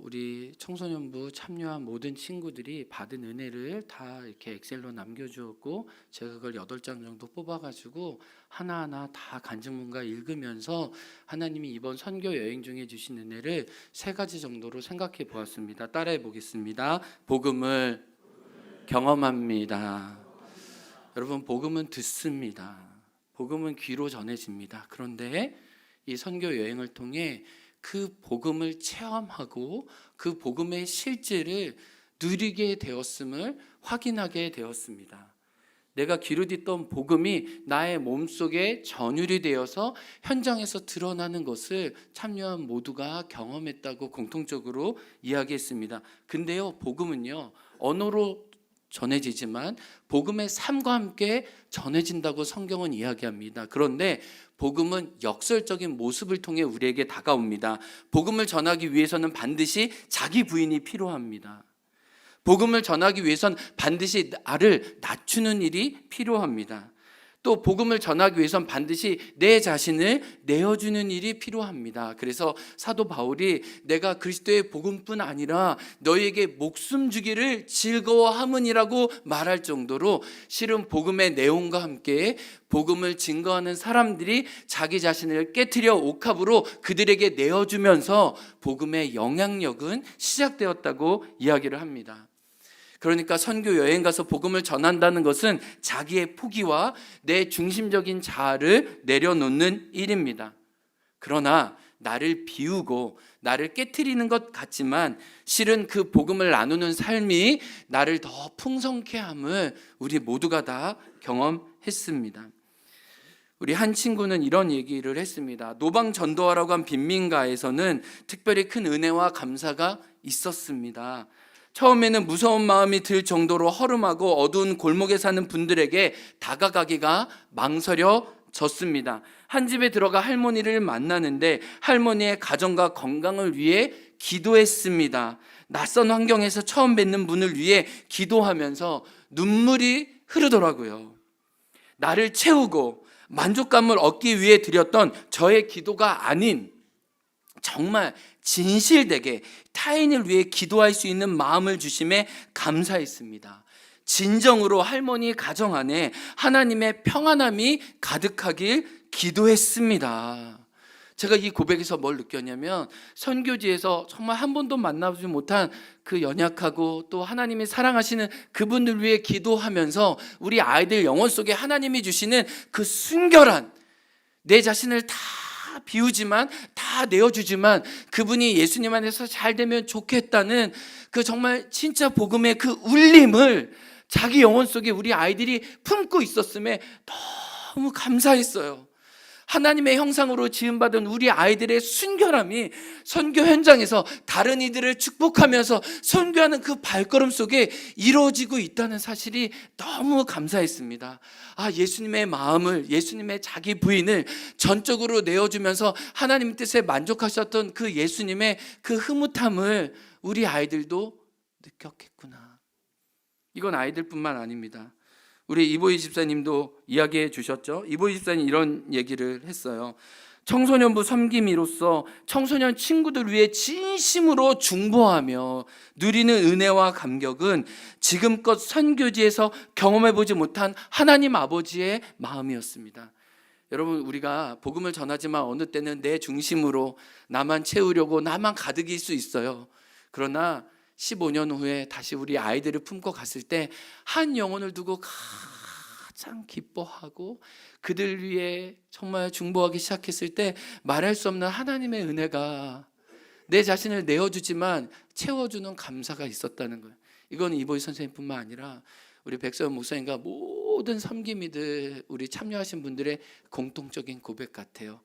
우리 청소년부 참여한 모든 친구들이 받은 은혜를 다 이렇게 엑셀로 남겨주었고, 제가 그걸 8장 정도 뽑아가지고 하나하나 다 간증문과 읽으면서 하나님이 이번 선교 여행 중에 주신 은혜를 3가지 정도로 생각해 보았습니다. 따라해 보겠습니다. 복음을 경험합니다. 여러분, 복음은 듣습니다. 복음은 귀로 전해집니다. 그런데 이 선교 여행을 통해 그 복음을 체험하고 그 복음의 실제를 누리게 되었음을 확인하게 되었습니다. 내가 귀로 듣던 복음이 나의 몸속에 전율이 되어서 현장에서 드러나는 것을 참여한 모두가 경험했다고 공통적으로 이야기했습니다. 근데요, 복음은요, 언어로 전해지지만 복음의 삶과 함께 전해진다고 성경은 이야기합니다. 그런데 복음은 역설적인 모습을 통해 우리에게 다가옵니다. 복음을 전하기 위해서는 반드시 자기 부인이 필요합니다. 복음을 전하기 위해서는 반드시 나를 낮추는 일이 필요합니다. 또 복음을 전하기 위해서는 반드시 내 자신을 내어주는 일이 필요합니다. 그래서 사도 바울이 내가 그리스도의 복음뿐 아니라 너희에게 목숨 주기를 즐거워함은이라고 말할 정도로 실은 복음의 내용과 함께 복음을 증거하는 사람들이 자기 자신을 깨트려 옥합으로 그들에게 내어주면서 복음의 영향력은 시작되었다고 이야기를 합니다. 그러니까 선교 여행 가서 복음을 전한다는 것은 자기의 포기와 내 중심적인 자아를 내려놓는 일입니다. 그러나 나를 비우고 나를 깨트리는 것 같지만 실은 그 복음을 나누는 삶이 나를 더 풍성케 함을 우리 모두가 다 경험했습니다. 우리 한 친구는 이런 얘기를 했습니다. 노방전도하라고 한 빈민가에서는 특별히 큰 은혜와 감사가 있었습니다. 처음에는 무서운 마음이 들 정도로 허름하고 어두운 골목에 사는 분들에게 다가가기가 망설여졌습니다. 한 집에 들어가 할머니를 만나는데 할머니의 가정과 건강을 위해 기도했습니다. 낯선 환경에서 처음 뵙는 분을 위해 기도하면서 눈물이 흐르더라고요. 나를 채우고 만족감을 얻기 위해 드렸던 저의 기도가 아닌 정말 진실되게 타인을 위해 기도할 수 있는 마음을 주심에 감사했습니다. 진정으로 할머니 가정 안에 하나님의 평안함이 가득하길 기도했습니다. 제가 이 고백에서 뭘 느꼈냐면 선교지에서 정말 한 번도 만나보지 못한 그 연약하고 또 하나님이 사랑하시는 그분들 위해 기도하면서 우리 아이들 영혼 속에 하나님이 주시는 그 순결한 내 자신을 다 비우지만 다 내어주지만 그분이 예수님 안에서 잘 되면 좋겠다는 그 정말 진짜 복음의 그 울림을 자기 영혼 속에 우리 아이들이 품고 있었음에 너무 감사했어요. 하나님의 형상으로 지음받은 우리 아이들의 순결함이 선교 현장에서 다른 이들을 축복하면서 선교하는 그 발걸음 속에 이루어지고 있다는 사실이 너무 감사했습니다. 예수님의 마음을, 예수님의 자기 부인을 전적으로 내어주면서 하나님 뜻에 만족하셨던 그 예수님의 그 흐뭇함을 우리 아이들도 느꼈겠구나. 이건 아이들뿐만 아닙니다. 우리 이보희 집사님도 이야기해 주셨죠. 이보희 집사님 이런 얘기를 했어요. 청소년부 섬김이로서 청소년 친구들 위해 진심으로 중보하며 누리는 은혜와 감격은 지금껏 선교지에서 경험해보지 못한 하나님 아버지의 마음이었습니다. 여러분, 우리가 복음을 전하지만 어느 때는 내 중심으로 나만 채우려고 나만 가득일 수 있어요. 그러나 15년 후에 다시 우리 아이들을 품고 갔을 때 한 영혼을 두고 가장 기뻐하고 그들 위해 정말 중보하기 시작했을 때 말할 수 없는 하나님의 은혜가 내 자신을 내어주지만 채워주는 감사가 있었다는 거예요. 이건 이보희 선생님뿐만 아니라 우리 백서연 목사님과 모든 섬김이들 우리 참여하신 분들의 공통적인 고백 같아요.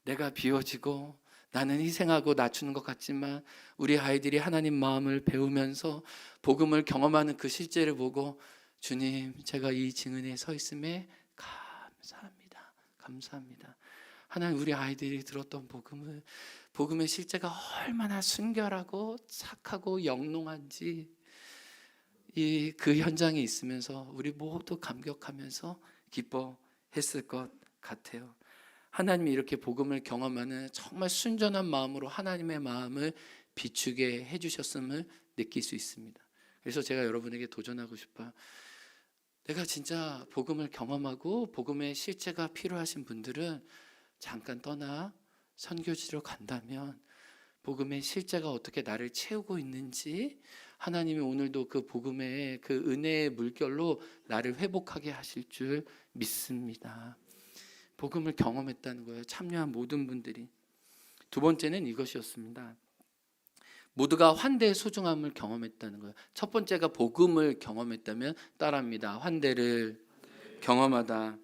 내가 비워지고 나는 희생하고 낮추는 것 같지만 우리 아이들이 하나님 마음을 배우면서 복음을 경험하는 그 실제를 보고 주님, 제가 이 증언에 서 있음에 감사합니다. 감사합니다. 하나님, 우리 아이들이 들었던 복음의 실제가 얼마나 순결하고 착하고 영롱한지 그 현장에 있으면서 우리 모두 감격하면서 기뻐했을 것 같아요. 하나님이 이렇게 복음을 경험하는 정말 순전한 마음으로 하나님의 마음을 비추게 해주셨음을 느낄 수 있습니다. 그래서 제가 여러분에게 도전하고 싶어요. 내가 진짜 복음을 경험하고 복음의 실제가 필요하신 분들은 잠깐 떠나 선교지로 간다면 복음의 실제가 어떻게 나를 채우고 있는지, 하나님이 오늘도 그 복음의 그 은혜의 물결로 나를 회복하게 하실 줄 믿습니다. 복음을 경험했다는 거예요, 참여한 모든 분들이. 두 번째는 이것이었습니다. 모두가 환대의 소중함을 경험했다는 거예요. 첫 번째가 복음을 경험했다면 따라합니다. 환대를 경험하다.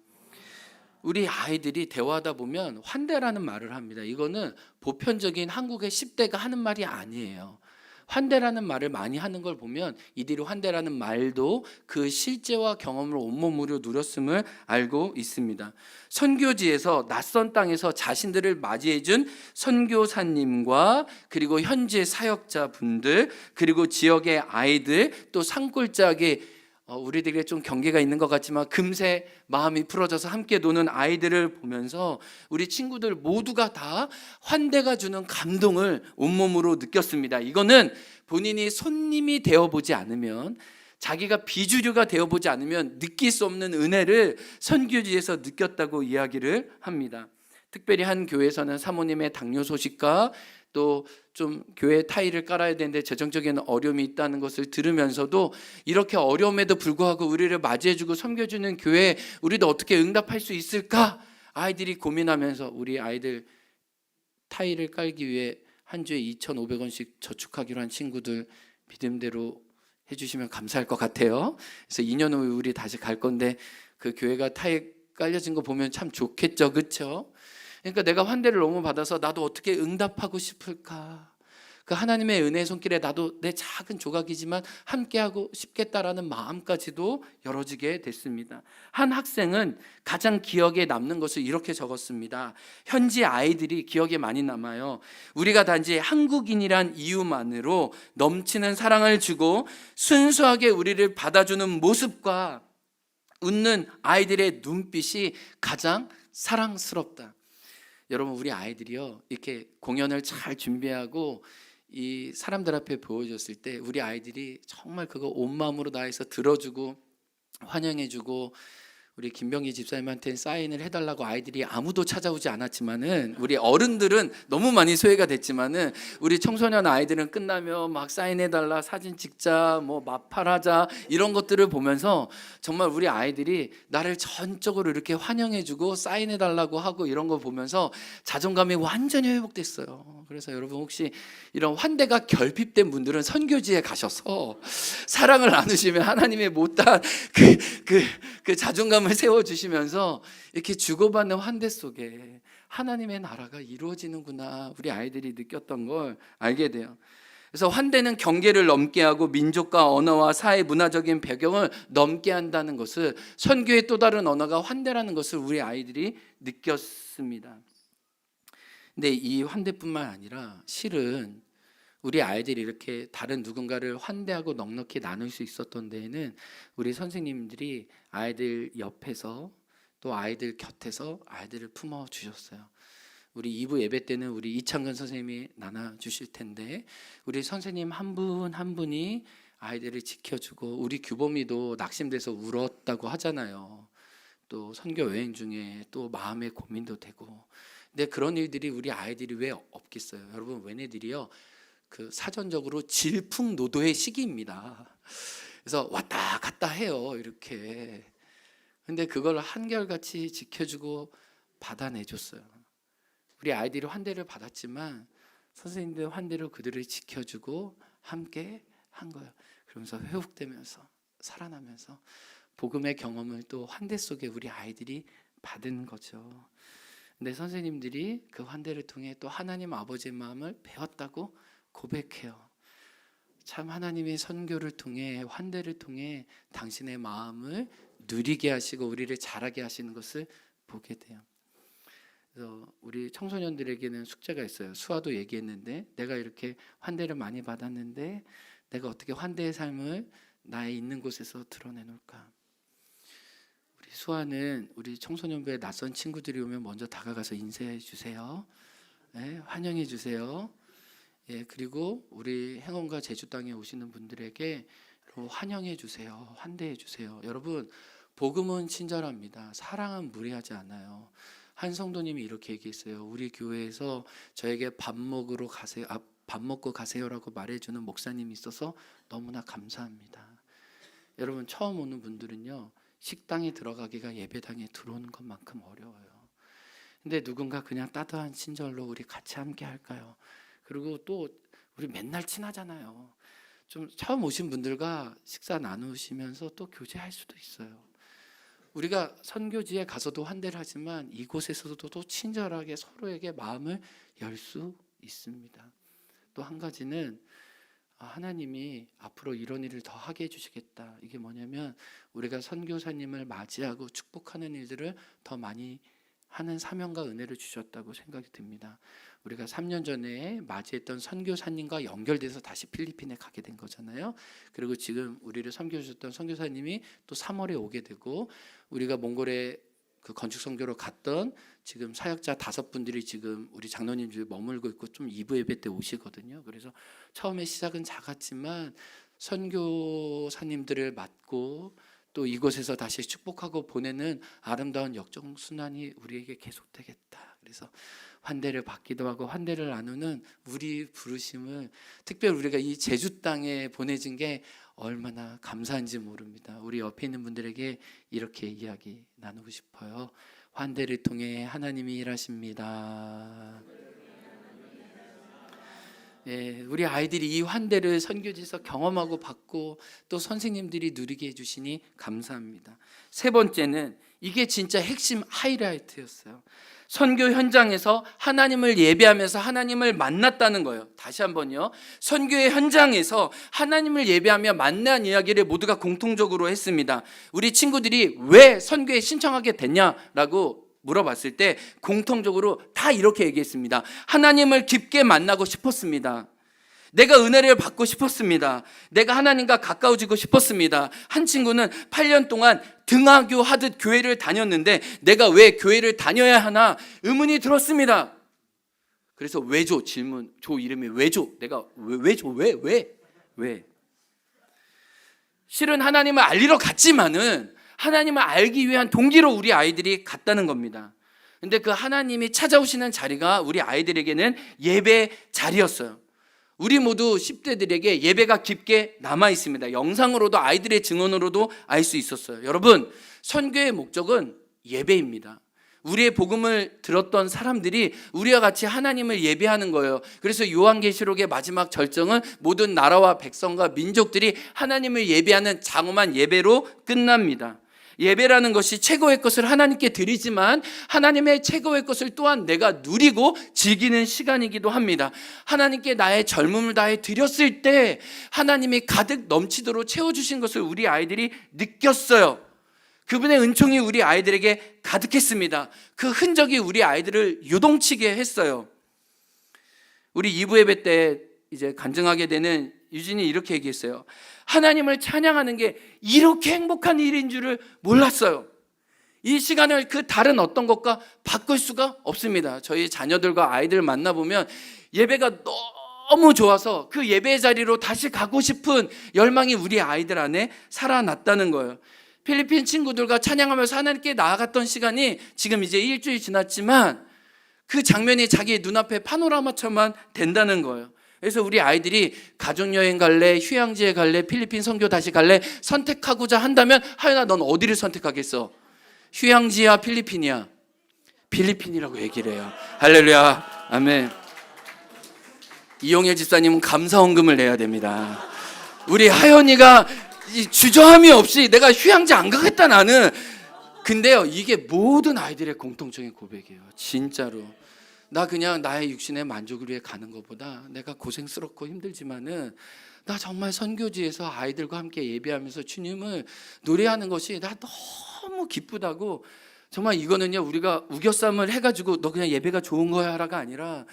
우리 아이들이 대화하다 보면 환대라는 말을 합니다. 이거는 보편적인 한국의 10대가 하는 말이 아니에요. 환대라는 말을 많이 하는 걸 보면 이들이 환대라는 말도 그 실제와 경험을 온몸으로 누렸음을 알고 있습니다. 선교지에서 낯선 땅에서 자신들을 맞이해준 선교사님과 그리고 현지 사역자분들, 그리고 지역의 아이들, 또 산골짜기 우리들에게 좀 경계가 있는 것 같지만 금세 마음이 풀어져서 함께 노는 아이들을 보면서 우리 친구들 모두가 다 환대가 주는 감동을 온몸으로 느꼈습니다. 이거는 본인이 손님이 되어보지 않으면, 자기가 비주류가 되어보지 않으면 느낄 수 없는 은혜를 선교지에서 느꼈다고 이야기를 합니다. 특별히 한 교회에서는 사모님의 당뇨 소식과 또 좀 교회 타일을 깔아야 되는데 재정적인 어려움이 있다는 것을 들으면서도 이렇게 어려움에도 불구하고 우리를 맞이해주고 섬겨주는 교회에 우리도 어떻게 응답할 수 있을까? 아이들이 고민하면서 우리 아이들 타일을 깔기 위해 한 주에 2,500원씩 저축하기로 한 친구들 믿음대로 해주시면 감사할 것 같아요. 그래서 2년 후에 우리 다시 갈 건데 그 교회가 타일 깔려진 거 보면 참 좋겠죠, 그렇죠? 그러니까 내가 환대를 너무 받아서 나도 어떻게 응답하고 싶을까? 그 하나님의 은혜의 손길에 나도 내 작은 조각이지만 함께하고 싶겠다라는 마음까지도 열어지게 됐습니다. 한 학생은 가장 기억에 남는 것을 이렇게 적었습니다. 현지 아이들이 기억에 많이 남아요. 우리가 단지 한국인이란 이유만으로 넘치는 사랑을 주고 순수하게 우리를 받아주는 모습과 웃는 아이들의 눈빛이 가장 사랑스럽다. 여러분, 우리 아이들이요, 이렇게 공연을 잘 준비하고 이 사람들 앞에 보여줬을 때 우리 아이들이 정말 그거 온 마음으로 다해서 들어주고 환영해주고, 우리 김병기 집사님한테 사인을 해달라고 아이들이 아무도 찾아오지 않았지만은 우리 어른들은 너무 많이 소외가 됐지만은 우리 청소년 아이들은 끝나면 막 사인해달라, 사진 찍자, 뭐 마팔하자 이런 것들을 보면서 정말 우리 아이들이 나를 전적으로 이렇게 환영해주고 사인해달라고 하고 이런 거 보면서 자존감이 완전히 회복됐어요. 그래서 여러분, 혹시 이런 환대가 결핍된 분들은 선교지에 가셔서 사랑을 나누시면 하나님의 못다한 그 자존감을 세워주시면서 이렇게 주고받는 환대 속에 하나님의 나라가 이루어지는구나, 우리 아이들이 느꼈던 걸 알게 돼요. 그래서 환대는 경계를 넘게 하고 민족과 언어와 사회 문화적인 배경을 넘게 한다는 것을, 선교의 또 다른 언어가 환대라는 것을 우리 아이들이 느꼈습니다. 근데 이 환대뿐만 아니라 실은 우리 아이들이 이렇게 다른 누군가를 환대하고 넉넉히 나눌 수 있었던 데에는 우리 선생님들이 아이들 옆에서 또 아이들 곁에서 아이들을 품어주셨어요. 우리 2부 예배 때는 우리 이창근 선생님이 나눠주실 텐데 우리 선생님 한 분 한 분이 아이들을 지켜주고, 우리 규범이도 낙심돼서 울었다고 하잖아요. 또 선교 여행 중에 또 마음의 고민도 되고. 근데 그런 일들이 우리 아이들이 왜 없겠어요? 여러분, 얘네들이요, 그 사전적으로 질풍노도의 시기입니다. 그래서 왔다 갔다 해요, 이렇게. 근데 그걸 한결같이 지켜주고 받아내줬어요. 우리 아이들이 환대를 받았지만 선생님들 환대로 그들을 지켜주고 함께 한 거예요. 그러면서 회복되면서 살아나면서 복음의 경험을 또 환대 속에 우리 아이들이 받은 거죠. 근데 선생님들이 그 환대를 통해 또 하나님 아버지의 마음을 배웠다고 고백해요. 참 하나님의 선교를 통해, 환대를 통해 당신의 마음을 누리게 하시고 우리를 자라게 하시는 것을 보게 돼요. 그래서 우리 청소년들에게는 숙제가 있어요. 수아도 얘기했는데, 내가 이렇게 환대를 많이 받았는데 내가 어떻게 환대의 삶을 나의 있는 곳에서 드러내놓을까. 우리 수아는 우리 청소년부에 낯선 친구들이 오면 먼저 다가가서 인사해 주세요. 네, 환영해 주세요. 그리고 우리 행원과 제주 땅에 오시는 분들에게 환영해 주세요. 환대해 주세요. 여러분, 복음은 친절합니다. 사랑은 무례하지 않아요. 한 성도님이 이렇게 얘기했어요. 우리 교회에서 저에게 밥 먹고 가세요라고 말해주는 목사님이 있어서 너무나 감사합니다. 여러분, 처음 오는 분들은요, 식당에 들어가기가 예배당에 들어오는 것만큼 어려워요. 근데 누군가 그냥 따뜻한 친절로 우리 같이 함께 할까요? 그리고 또 우리 맨날 친하잖아요. 좀 처음 오신 분들과 식사 나누시면서 또 교제할 수도 있어요. 우리가 선교지에 가서도 환대를 하지만 이곳에서도 또 친절하게 서로에게 마음을 열 수 있습니다. 또 한 가지는 하나님이 앞으로 이런 일을 더 하게 해주시겠다. 이게 뭐냐면 우리가 선교사님을 맞이하고 축복하는 일들을 더 많이 하는 사명과 은혜를 주셨다고 생각이 듭니다. 우리가 3년 전에 맞이했던 선교사님과 연결돼서 다시 필리핀에 가게 된 거잖아요. 그리고 지금 우리를 섬겨주셨던 선교사님이 또 3월에 오게 되고, 우리가 몽골에 그 건축 선교로 갔던 지금 사역자 5분들이 지금 우리 장로님들 머물고 있고 좀 2부 예배 때 오시거든요. 그래서 처음에 시작은 작았지만 선교사님들을 맡고 또 이곳에서 다시 축복하고 보내는 아름다운 역정순환이 우리에게 계속되겠다. 그래서 환대를 받기도 하고 환대를 나누는 우리 부르심을, 특별히 우리가 이 제주 땅에 보내진 게 얼마나 감사한지 모릅니다. 우리 옆에 있는 분들에게 이렇게 이야기 나누고 싶어요. 환대를 통해 하나님이 일하십니다. 우리 아이들이 이 환대를 선교지에서 경험하고 받고 또 선생님들이 누리게 해주시니 감사합니다. 세 번째는 이게 진짜 핵심 하이라이트였어요. 선교 현장에서 하나님을 예배하면서 하나님을 만났다는 거예요. 다시 한번요. 선교의 현장에서 하나님을 예배하며 만난 이야기를 모두가 공통적으로 했습니다. 우리 친구들이 왜 선교에 신청하게 됐냐라고 물어봤을 때 공통적으로 다 이렇게 얘기했습니다. 하나님을 깊게 만나고 싶었습니다. 내가 은혜를 받고 싶었습니다. 내가 하나님과 가까워지고 싶었습니다. 한 친구는 8년 동안 등하교 하듯 교회를 다녔는데 내가 왜 교회를 다녀야 하나 의문이 들었습니다. 그래서 왜죠? 질문. 조 이름이 왜죠? 내가 왜죠? 왜? 실은 하나님을 알리러 갔지만은 하나님을 알기 위한 동기로 우리 아이들이 갔다는 겁니다. 근데 그 하나님이 찾아오시는 자리가 우리 아이들에게는 예배 자리였어요. 우리 모두 10대들에게 예배가 깊게 남아 있습니다. 영상으로도 아이들의 증언으로도 알 수 있었어요. 여러분, 선교의 목적은 예배입니다. 우리의 복음을 들었던 사람들이 우리와 같이 하나님을 예배하는 거예요. 그래서 요한계시록의 마지막 절정은 모든 나라와 백성과 민족들이 하나님을 예배하는 장엄한 예배로 끝납니다. 예배라는 것이 최고의 것을 하나님께 드리지만 하나님의 최고의 것을 또한 내가 누리고 즐기는 시간이기도 합니다. 하나님께 나의 젊음을 다해 드렸을 때 하나님이 가득 넘치도록 채워주신 것을 우리 아이들이 느꼈어요. 그분의 은총이 우리 아이들에게 가득했습니다. 그 흔적이 우리 아이들을 요동치게 했어요. 우리 2부 예배 때 이제 간증하게 되는 유진이 이렇게 얘기했어요. 하나님을 찬양하는 게 이렇게 행복한 일인 줄을 몰랐어요. 이 시간을 그 다른 어떤 것과 바꿀 수가 없습니다. 저희 자녀들과 아이들 만나보면 예배가 너무 좋아서 그 예배 자리로 다시 가고 싶은 열망이 우리 아이들 안에 살아났다는 거예요. 필리핀 친구들과 찬양하면서 하나님께 나아갔던 시간이 지금 이제 일주일 지났지만 그 장면이 자기 눈앞에 파노라마처럼 된다는 거예요. 그래서 우리 아이들이 가족여행 갈래, 휴양지에 갈래, 필리핀 선교 다시 갈래 선택하고자 한다면 하연아 넌 어디를 선택하겠어? 휴양지야 필리핀이야? 필리핀이라고 얘기를 해요. 할렐루야. 아멘. 이용일 집사님은 감사헌금을 내야 됩니다. 우리 하연이가 주저함이 없이 내가 휴양지 안 가겠다 나는. 근데요, 이게 모든 아이들의 공통적인 고백이에요. 진짜로. 나 그냥 나의 육신의 만족을 위해 가는 것보다 내가 고생스럽고 힘들지만은 나 정말 선교지에서 아이들과 함께 예배하면서 주님을 노래하는 것이 나 너무 기쁘다고. 정말 이거는요, 우리가 우겨쌈을 해가지고 너 그냥 예배가 좋은 거야라가 아니라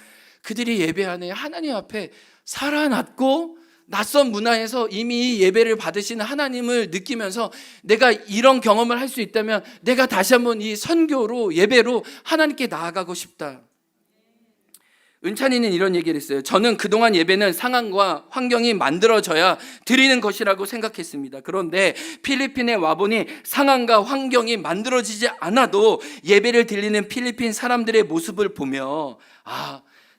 그들이 예배 안에 하나님 앞에 살아났고 낯선 문화에서 이미 예배를 받으시는 하나님을 느끼면서 내가 이런 경험을 할 수 있다면 내가 다시 한번 이 선교로 예배로 하나님께 나아가고 싶다. 은찬이는 이런 얘기를 했어요. 저는 그동안 예배는 상황과 환경이 만들어져야 드리는 것이라고 생각했습니다. 그런데 필리핀에 와보니 상황과 환경이 만들어지지 않아도 예배를 드리는 필리핀 사람들의 모습을 보며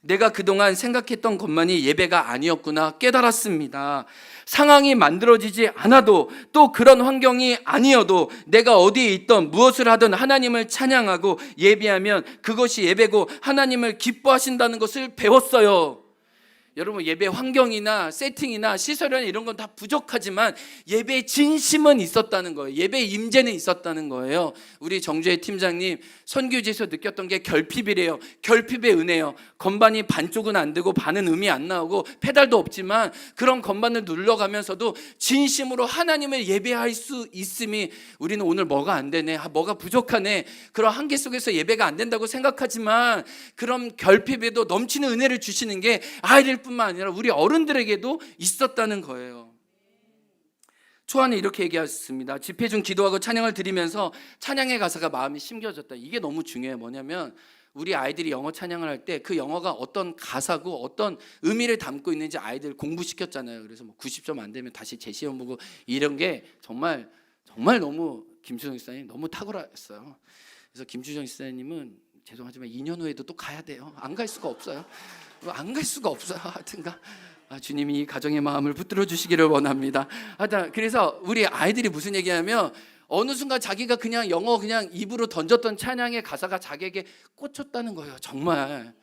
내가 그동안 생각했던 것만이 예배가 아니었구나 깨달았습니다. 상황이 만들어지지 않아도 또 그런 환경이 아니어도 내가 어디에 있던 무엇을 하든 하나님을 찬양하고 예배하면 그것이 예배고 하나님을 기뻐하신다는 것을 배웠어요. 여러분, 예배 환경이나 세팅이나 시설이나 이런 건 다 부족하지만 예배의 진심은 있었다는 거예요. 예배의 임재는 있었다는 거예요. 우리 정주혜 팀장님 선교지에서 느꼈던 게 결핍이래요. 결핍의 은혜요. 건반이 반쪽은 안 되고 반은 음이 안 나오고 페달도 없지만 그런 건반을 눌러가면서도 진심으로 하나님을 예배할 수 있음이, 우리는 오늘 뭐가 안 되네, 뭐가 부족하네, 그런 한계 속에서 예배가 안 된다고 생각하지만 그런 결핍에도 넘치는 은혜를 주시는 게 아이들 뿐만 아니라 우리 어른들에게도 있었다는 거예요. 초안에 이렇게 얘기했습니다. 집회 중 기도하고 찬양을 드리면서 찬양의 가사가 마음이 심겨졌다. 이게 너무 중요해요. 뭐냐면 우리 아이들이 영어 찬양을 할 때 그 영어가 어떤 가사고 어떤 의미를 담고 있는지 아이들 공부시켰잖아요. 그래서 뭐 90점 안 되면 다시 재시험 보고, 이런 게 정말 너무 김주정 집사님 너무 탁월했어요. 그래서 김주정 집사님은 죄송하지만 2년 후에도 또 가야 돼요. 안 갈 수가 없어요. 안 갈 수가 없어요. 하여튼가 주님이 이 가정의 마음을 붙들어 주시기를 원합니다. 하여튼 그래서 우리 아이들이 무슨 얘기하면 어느 순간 자기가 그냥 영어 그냥 입으로 던졌던 찬양의 가사가 자기에게 꽂혔다는 거예요. 정말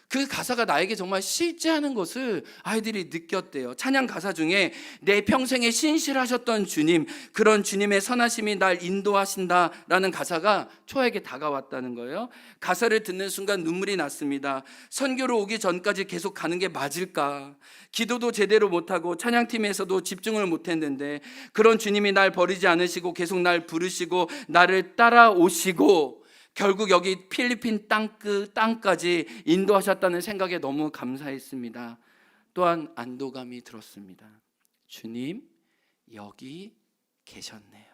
그 가사가 나에게 정말 실제하는 것을 아이들이 느꼈대요. 찬양 가사 중에 내 평생에 신실하셨던 주님, 그런 주님의 선하심이 날 인도하신다라는 가사가 초에게 다가왔다는 거예요. 가사를 듣는 순간 눈물이 났습니다. 선교로 오기 전까지 계속 가는 게 맞을까? 기도도 제대로 못하고 찬양팀에서도 집중을 못했는데 그런 주님이 날 버리지 않으시고 계속 날 부르시고 나를 따라오시고 결국 여기 필리핀 땅까지 인도하셨다는 생각에 너무 감사했습니다. 또한 안도감이 들었습니다. 주님 여기 계셨네요.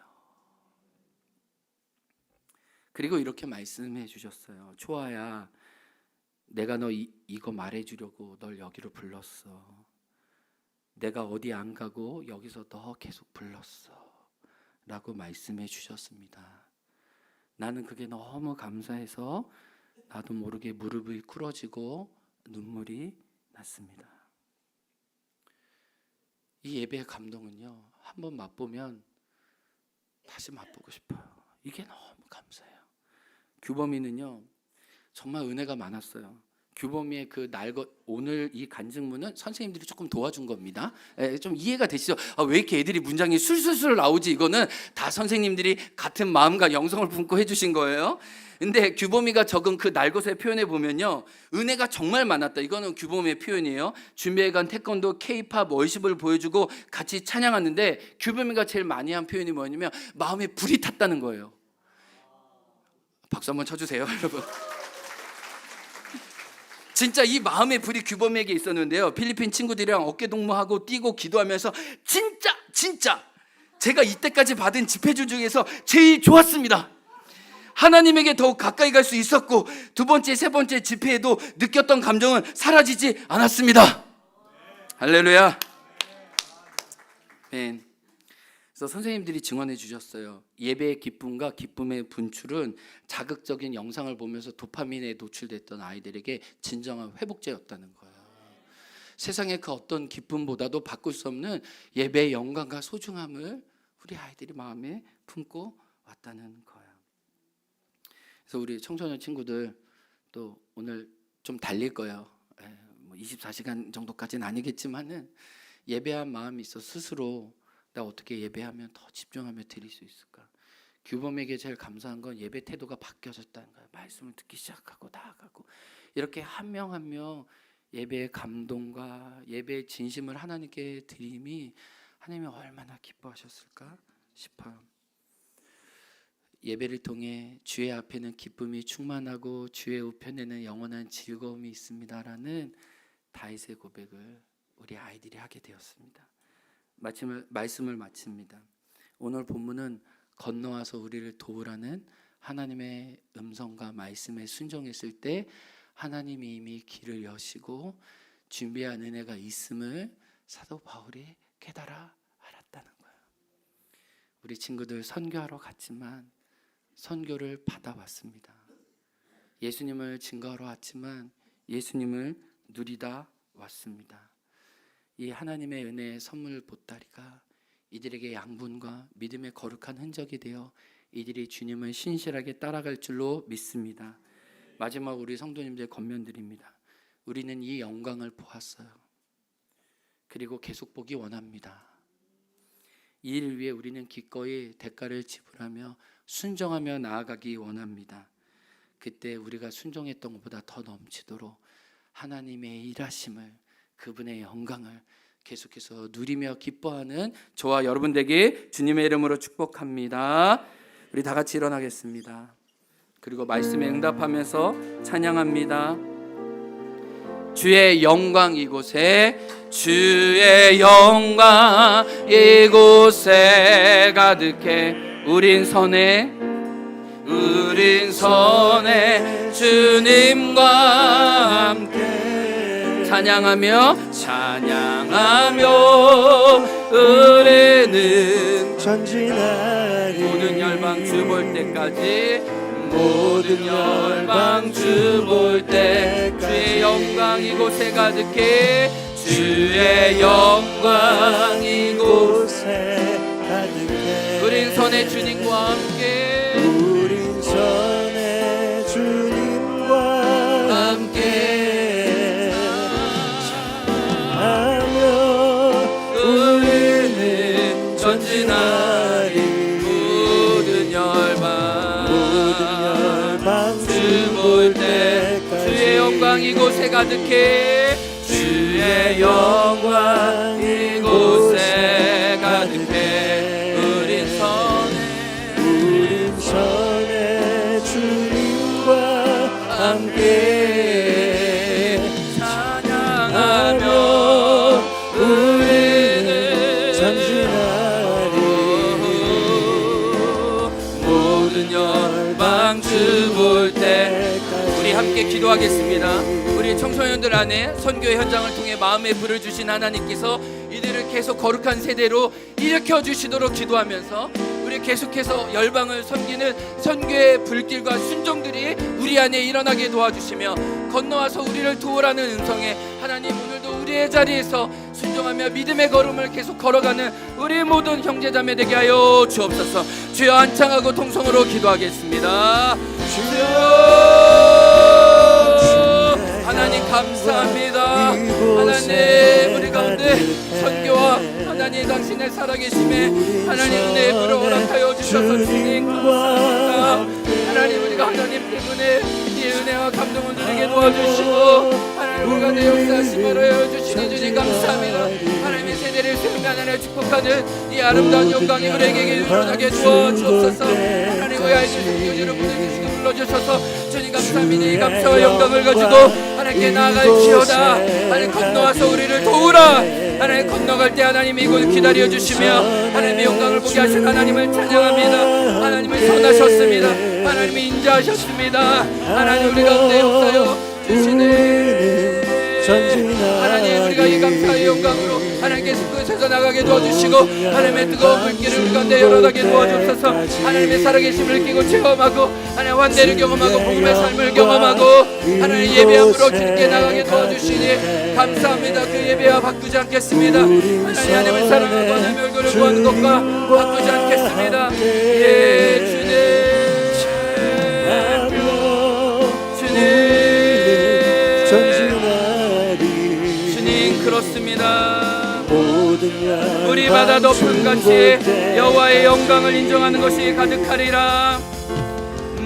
그리고 이렇게 말씀해 주셨어요. 초아야, 내가 너 이거 말해주려고 널 여기로 불렀어. 내가 어디 안 가고 여기서 너 계속 불렀어 라고 말씀해 주셨습니다. 나는 그게 너무 감사해서 나도 모르게 무릎이 꿇어지고 눈물이 났습니다. 이 예배의 감동은요, 한번 맛보면 다시 맛보고 싶어요. 이게 너무 감사해요. 규범이는요 정말 은혜가 많았어요. 규범이의 그 오늘 이 간증문은 선생님들이 조금 도와준 겁니다. 좀 이해가 되시죠? 왜 이렇게 애들이 문장이 술술술 나오지? 이거는 다 선생님들이 같은 마음과 영성을 품고 해주신 거예요. 근데 규범이가 적은 그 날것의 표현에 보면요, 은혜가 정말 많았다. 이거는 규범이의 표현이에요. 준비해간 태권도, K-팝, 월십을 보여주고 같이 찬양하는데 규범이가 제일 많이 한 표현이 뭐냐면 마음에 불이 탔다는 거예요. 박수 한번 쳐주세요, 여러분. 진짜 이 마음의 불이 규범에게 있었는데요. 필리핀 친구들이랑 어깨동무하고 뛰고 기도하면서 진짜 제가 이때까지 받은 집회주 중에서 제일 좋았습니다. 하나님에게 더욱 가까이 갈 수 있었고 두 번째, 세 번째 집회에도 느꼈던 감정은 사라지지 않았습니다. 할렐루야. 그래서 선생님들이 증언해 주셨어요. 예배의 기쁨과 기쁨의 분출은 자극적인 영상을 보면서 도파민에 노출됐던 아이들에게 진정한 회복제였다는 거예요. 세상의 그 어떤 기쁨보다도 바꿀 수 없는 예배의 영광과 소중함을 우리 아이들이 마음에 품고 왔다는 거예요. 그래서 우리 청소년 친구들 또 오늘 좀 달릴 거예요. 24시간 정도까지는 아니겠지만은 예배한 마음이 있어 스스로 나 어떻게 예배하면 더 집중하며 드릴 수 있을까? 규범에게 제일 감사한 건 예배 태도가 바뀌어졌다는 거예요. 말씀을 듣기 시작하고 나아가고 이렇게 한 명 한 명 예배의 감동과 예배의 진심을 하나님께 드림이 하나님이 얼마나 기뻐하셨을까 싶어요. 예배를 통해 주의 앞에는 기쁨이 충만하고 주의 우편에는 영원한 즐거움이 있습니다라는 다윗의 고백을 우리 아이들이 하게 되었습니다. 말씀을 마칩니다. 오늘 본문은 건너와서 우리를 도우라는 하나님의 음성과 말씀에 순종했을 때 하나님이 이미 길을 여시고 준비한 은혜가 있음을 사도 바울이 깨달아 알았다는 거예요. 우리 친구들 선교하러 갔지만 선교를 받아왔습니다. 예수님을 증거하러 왔지만 예수님을 누리다 왔습니다. 이 하나님의 은혜의 선물 보따리가 이들에게 양분과 믿음의 거룩한 흔적이 되어 이들이 주님을 신실하게 따라갈 줄로 믿습니다. 마지막 우리 성도님들 권면드립니다. 우리는 이 영광을 보았어요. 그리고 계속 보기 원합니다. 이 일을 위해 우리는 기꺼이 대가를 지불하며 순종하며 나아가기 원합니다. 그때 우리가 순종했던 것보다 더 넘치도록 하나님의 일하심을, 그분의 영광을 계속해서 누리며 기뻐하는 저와 여러분 되게 주님의 이름으로 축복합니다. 우리 다 같이 일어나겠습니다. 그리고 말씀에 응답하면서 찬양합니다. 주의 영광 이곳에, 주의 영광 이곳에 가득해. 우린 선해 주님과 함께 찬양하며 우리는 전진하리. 모든 열방 주 볼 때까지, 모든 열방 주 볼 때 주의 영광 이곳에 가득해. 주의 영광 이곳에 가득해. 우린 선의 주님과 함께, 우린 선의 주님과 함께 하며 우리는 전진하리. 모든 열방 주 볼 때 주의 영광 이곳에 가득해. 주의 영광 이곳에 가득해. 우린 선의 주님과 함께 찬양하며 우리는 전진하리. 모든 열방 주 볼 때 우리 함께 기도하겠습니다. 우리 청소년들 안에 선교의 현장을 통해 마음의 불을 주신 하나님께서 이들을 계속 거룩한 세대로 일으켜 주시도록 기도하면서 우리 계속해서 열방을 섬기는 선교의 불길과 순종들이 우리 안에 일어나게 도와주시며 건너와서 우리를 도우라는 음성에 하나님, 오늘도 우리의 자리에서 순종하며 믿음의 걸음을 계속 걸어가는 우리 모든 형제자매 되게 하여 주옵소서. 주여, 한창하고 통성으로 기도하겠습니다. 주여, 하나님 감사합니다. 하나님, 우리 가운데 선교와 하나님 당신의 살아계심에 하나님 은혜의 불을 허락하여 주셔서 주님 감사합니다. 하나님, 우리가 하나님 때문에 이 은혜와 감동을 누리게 도와주시고 하나님 우리가 내 역사하심을 하여주시니 주님 감사합니다. 하나님의 세대를 세우며 하나님을 축복하는 이 아름다운 영광이 우리에게 일어나게 도와주옵소서. 하나님, 우리 아이들 성교지를 보내주시고 불러주셔서 주님 감사합니다. 이 감사와 영광을 가지고 하나님께 나아갈지어다. 하나님, 건너와서 우리를 도우라. 하나님, 건너갈 때 하나님 이곳을 기다려 주시며 하나님의 영광을 보게 하신 하나님을 찬양합니다. 하나님을 선하셨습니다. 하나님이 인자하셨습니다. 하나님, 우리 가운데 역사여 주시네. 하나님, 우리가 이 감사의 영광으로 하나님께서 그곳에서 나가게 도와주시고 하나님의 뜨거운 불길을 우리 가운데 열어나게 도와주셔서 하나님의 살아계심을 끼고 체험하고 하나님 환대를 경험하고 복음의 삶을 경험하고 하나님 예배함으로 주님께 나가게 도와주시니 감사합니다. 그 예배와 바꾸지 않겠습니다. 하나님을 사랑하고 하나님의 얼굴을 구하는 것과 바꾸지 않겠습니다. 예, 주님 그렇습니다. 우리 바다 덮음같이 여호와의 영광을 인정하는 것이 가득하리라.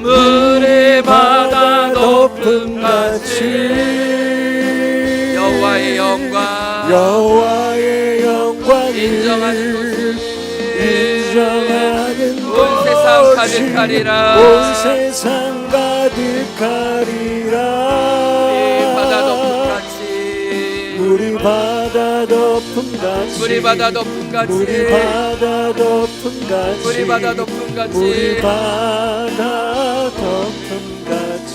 물의 바다 덮음같이 여호와의 영광 인정하는 것이 온 세상 가득하리라. 온 세상 가득하리라. 바다 덮음같이 우리 바다 덮음같이 우리 바다 덮음같이 우리 바다 덮음같이 우리 바다 덮음같이 우리 바다 덮음같이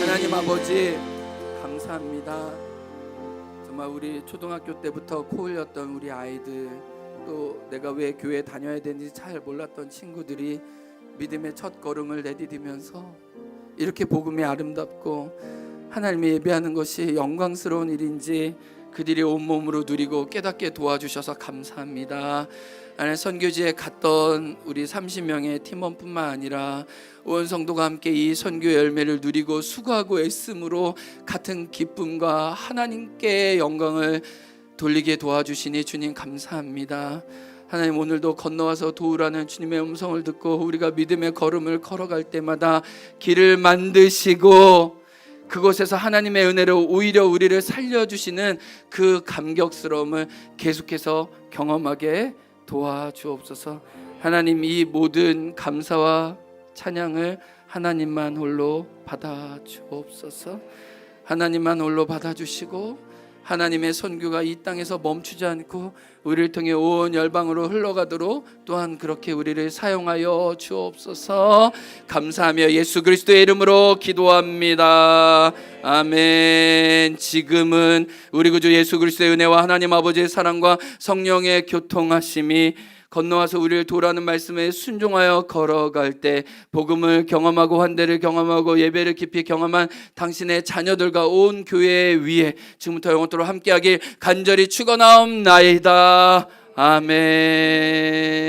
하나님 아버지, 감사합니다. 정말 우리 초등학교 때부터 코 흘렸던 우리 아이들, 또 내가 왜 교회 다녀야 되는지 잘 몰랐던 친구들이 믿음의 첫 걸음을 내디디면서 이렇게 복음이 아름답고 하나님이 예배하는 것이 영광스러운 일인지 그들이 온몸으로 누리고 깨닫게 도와주셔서 감사합니다. 하나님, 선교지에 갔던 우리 30명의 팀원뿐만 아니라 온 성도가 함께 이 선교의 열매를 누리고 수고하고 애씀으로 같은 기쁨과 하나님께 영광을 돌리게 도와주시니 주님 감사합니다. 하나님, 오늘도 건너와서 도우라는 주님의 음성을 듣고 우리가 믿음의 걸음을 걸어갈 때마다 길을 만드시고 그곳에서 하나님의 은혜로 오히려 우리를 살려주시는 그 감격스러움을 계속해서 경험하게 도와주옵소서. 하나님, 이 모든 감사와 찬양을 하나님만 홀로 받아주옵소서. 하나님만 홀로 받아주시고 하나님의 선교가 이 땅에서 멈추지 않고 우리를 통해 온 열방으로 흘러가도록 또한 그렇게 우리를 사용하여 주옵소서. 감사하며 예수 그리스도의 이름으로 기도합니다. 아멘. 지금은 우리 구주 예수 그리스도의 은혜와 하나님 아버지의 사랑과 성령의 교통하심이 건너와서 우리를 도라는 말씀에 순종하여 걸어갈 때 복음을 경험하고 환대를 경험하고 예배를 깊이 경험한 당신의 자녀들과 온 교회 위에 지금부터 영원토록 함께하길 간절히 축원하옵나이다. 아멘.